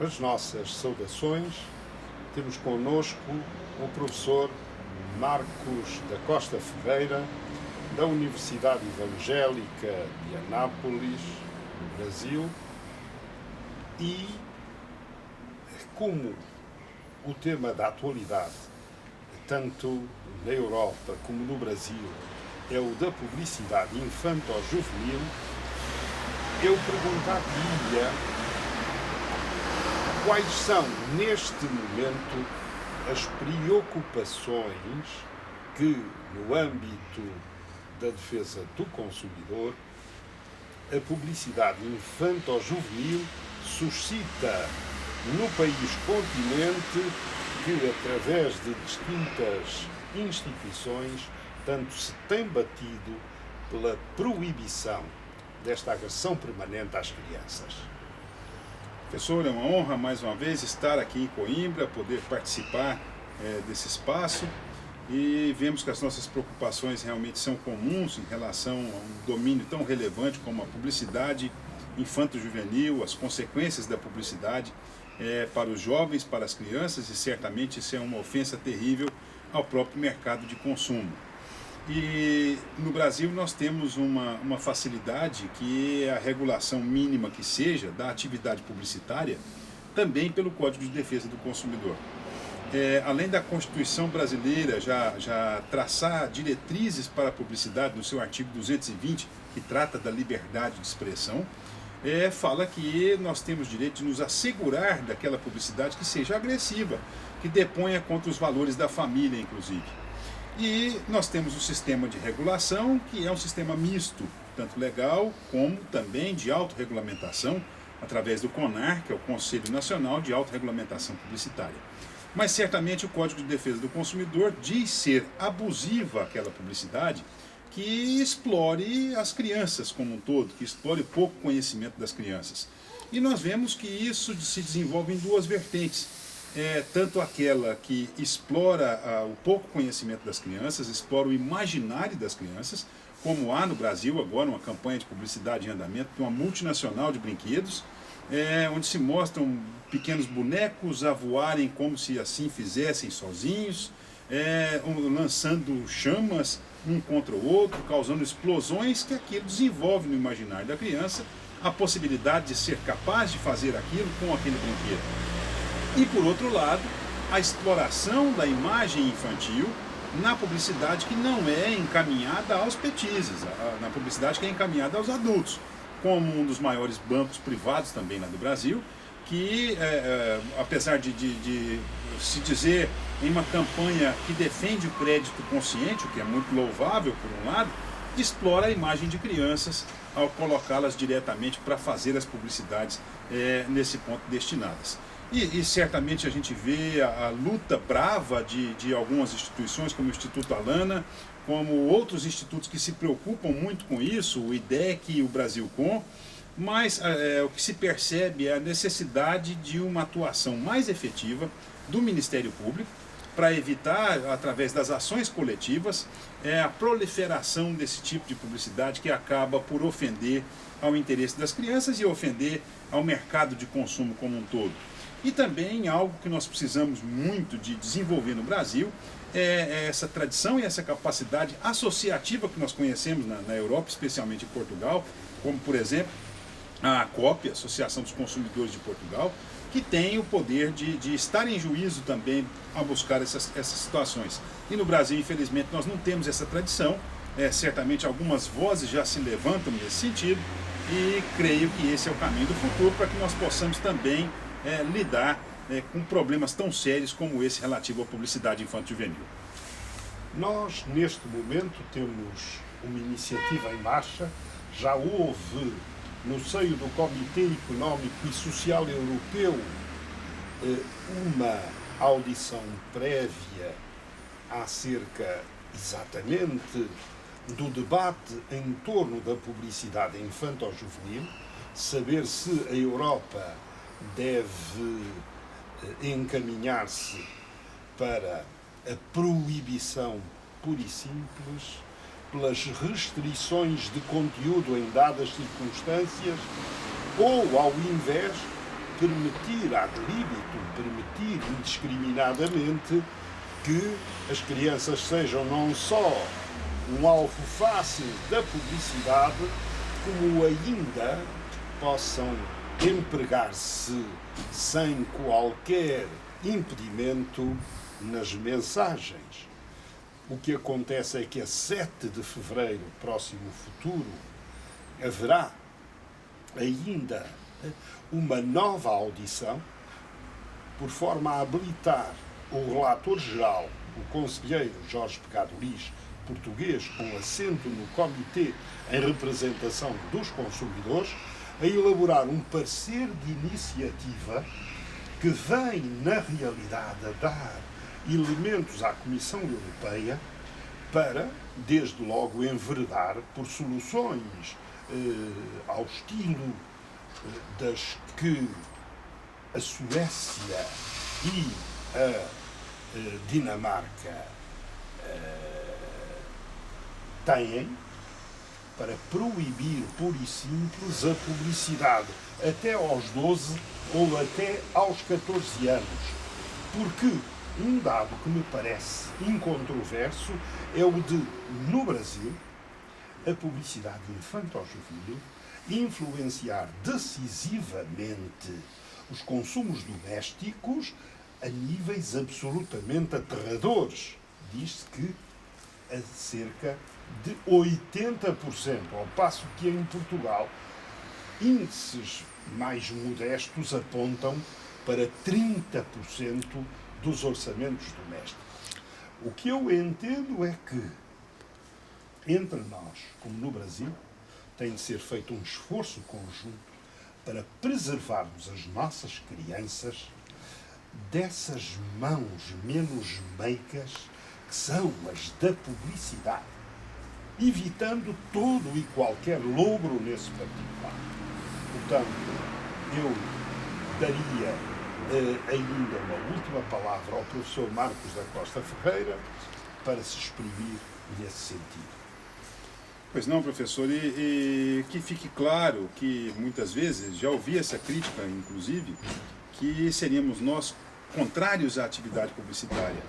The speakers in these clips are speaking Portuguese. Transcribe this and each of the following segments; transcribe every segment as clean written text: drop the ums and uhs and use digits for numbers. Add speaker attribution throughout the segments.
Speaker 1: as nossas saudações. Temos connosco o professor Marcos da Costa Ferreira, da Universidade Evangélica de Anápolis, no Brasil, e como o tema da atualidade, tanto na Europa como no Brasil, é o da publicidade infanto-juvenil, eu perguntar-lhe quais são, neste momento, as preocupações que, no âmbito da defesa do consumidor, a publicidade infanto-juvenil suscita no país continente que, através de distintas instituições, tanto se tem batido pela proibição desta agressão permanente às crianças.
Speaker 2: Professor, é uma honra mais uma vez estar aqui em Coimbra, poder participar desse espaço, e vemos que as nossas preocupações realmente são comuns em relação a um domínio tão relevante como a publicidade infanto-juvenil, as consequências da publicidade para os jovens, para as crianças, e certamente isso é uma ofensa terrível ao próprio mercado de consumo. E no Brasil nós temos uma facilidade que é a regulação mínima que seja da atividade publicitária, também pelo Código de Defesa do Consumidor. Além da Constituição brasileira já traçar diretrizes para a publicidade no seu artigo 220, que trata da liberdade de expressão, fala que nós temos direito de nos assegurar daquela publicidade que seja agressiva, que deponha contra os valores da família, inclusive. E nós temos um sistema de regulação que é um sistema misto, tanto legal como também de autorregulamentação, através do CONAR, que é o Conselho Nacional de Autorregulamentação Publicitária. Mas certamente o Código de Defesa do Consumidor diz ser abusiva aquela publicidade que explore as crianças como um todo, que explore o pouco conhecimento das crianças. E nós vemos que isso se desenvolve em duas vertentes. Tanto aquela que explora o pouco conhecimento das crianças, explora o imaginário das crianças, como há no Brasil agora uma campanha de publicidade em andamento de uma multinacional de brinquedos, onde se mostram pequenos bonecos a voarem como se assim fizessem sozinhos, lançando chamas um contra o outro, causando explosões, que aquilo desenvolve no imaginário da criança a possibilidade de ser capaz de fazer aquilo com aquele brinquedo. E, por outro lado, a exploração da imagem infantil na publicidade que não é encaminhada aos petizes, na publicidade que é encaminhada aos adultos, como um dos maiores bancos privados também lá do Brasil, que, apesar de se dizer em uma campanha que defende o crédito consciente, o que é muito louvável por um lado, explora a imagem de crianças ao colocá-las diretamente para fazer as publicidades nesse ponto destinadas. E certamente a gente vê a luta brava de algumas instituições, como o Instituto Alana, como outros institutos que se preocupam muito com isso, o IDEC e o Brasilcom, mas o que se percebe é a necessidade de uma atuação mais efetiva do Ministério Público para evitar, através das ações coletivas, a proliferação desse tipo de publicidade que acaba por ofender ao interesse das crianças e ofender ao mercado de consumo como um todo. E também algo que nós precisamos muito de desenvolver no Brasil é essa tradição e essa capacidade associativa que nós conhecemos na Europa, especialmente em Portugal, como, por exemplo, a ACOP, Associação dos Consumidores de Portugal, que tem o poder de estar em juízo também a buscar essas situações. E no Brasil, infelizmente, nós não temos essa tradição. Certamente algumas vozes já se levantam nesse sentido, e creio que esse é o caminho do futuro para que nós possamos também lidar com problemas tão sérios como esse relativo à publicidade infanto-juvenil.
Speaker 1: Nós, neste momento, temos uma iniciativa em marcha. Já houve, no seio do Comitê Económico e Social Europeu, uma audição prévia acerca exatamente do debate em torno da publicidade infanto-juvenil, saber se a Europa deve encaminhar-se para a proibição pura e simples, pelas restrições de conteúdo em dadas circunstâncias, ou, ao invés, permitir ad libitum, permitir indiscriminadamente que as crianças sejam não só um alvo fácil da publicidade, como ainda possam empregar-se sem qualquer impedimento nas mensagens. O que acontece é que a 7 de fevereiro, próximo futuro, haverá ainda uma nova audição, por forma a habilitar o relator-geral, o conselheiro Jorge Pegado Liz, português com assento no Comitê em representação dos consumidores, a elaborar um parecer de iniciativa que vem, na realidade, a dar elementos à Comissão Europeia para, desde logo, enveredar por soluções ao estilo das que a Suécia e a Dinamarca têm, para proibir pura e simples a publicidade até aos 12 ou até aos 14 anos. Porque um dado que me parece incontroverso é o de, no Brasil, a publicidade infanto-juvenil influenciar decisivamente os consumos domésticos a níveis absolutamente aterradores. Diz-se que a cerca de 80%, ao passo que em Portugal índices mais modestos apontam para 30% dos orçamentos domésticos. O que eu entendo é que, entre nós, como no Brasil, tem de ser feito um esforço conjunto para preservarmos as nossas crianças dessas mãos menos meicas que são as da publicidade, evitando todo e qualquer logro nesse particular. Portanto, eu daria ainda uma última palavra ao professor Marcos da Costa Ferreira para se exprimir nesse sentido.
Speaker 2: Pois não, professor, e que fique claro que muitas vezes, já ouvi essa crítica, inclusive, que seríamos nós contrários à atividade publicitária.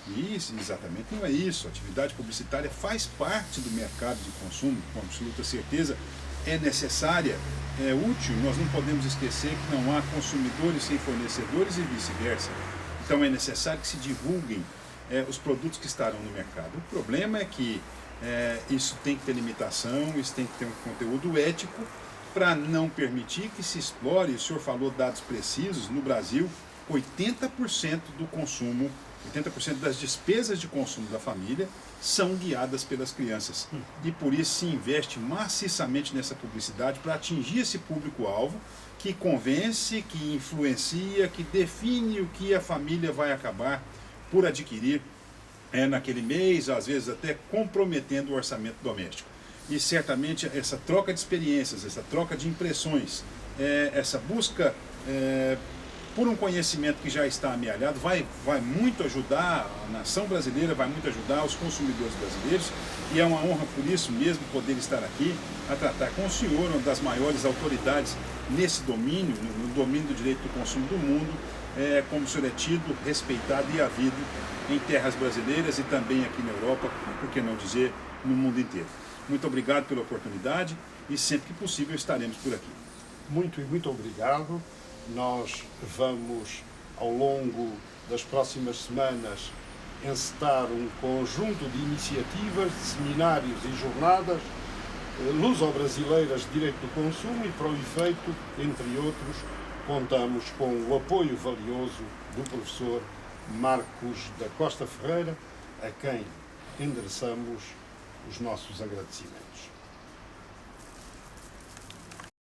Speaker 2: E isso, exatamente não é isso. A atividade publicitária faz parte do mercado de consumo, com absoluta certeza, é necessária, é útil. Nós não podemos esquecer que não há consumidores sem fornecedores e vice-versa. Então é necessário que se divulguem os produtos que estarão no mercado. O problema é que isso tem que ter limitação, isso tem que ter um conteúdo ético para não permitir que se explore. O senhor falou dados precisos. No Brasil, 80% do consumo, 80% das despesas de consumo da família são guiadas pelas crianças. E por isso se investe maciçamente nessa publicidade para atingir esse público-alvo que convence, que influencia, que define o que a família vai acabar por adquirir naquele mês, às vezes até comprometendo o orçamento doméstico. E certamente essa troca de experiências, essa troca de impressões, essa busca por um conhecimento que já está amealhado, vai muito ajudar a nação brasileira, vai muito ajudar os consumidores brasileiros, e é uma honra por isso mesmo poder estar aqui a tratar com o senhor, uma das maiores autoridades nesse domínio, no domínio do direito do consumo do mundo, como o senhor é tido, respeitado e havido em terras brasileiras e também aqui na Europa, por que não dizer, no mundo inteiro. Muito obrigado pela oportunidade e sempre que possível estaremos por aqui.
Speaker 1: Muito obrigado. Nós vamos, ao longo das próximas semanas, encetar um conjunto de iniciativas, de seminários e jornadas luso-brasileiras de direito do consumo e, para o efeito, entre outros, contamos com o apoio valioso do professor Marcos da Costa Ferreira, a quem endereçamos os nossos agradecimentos.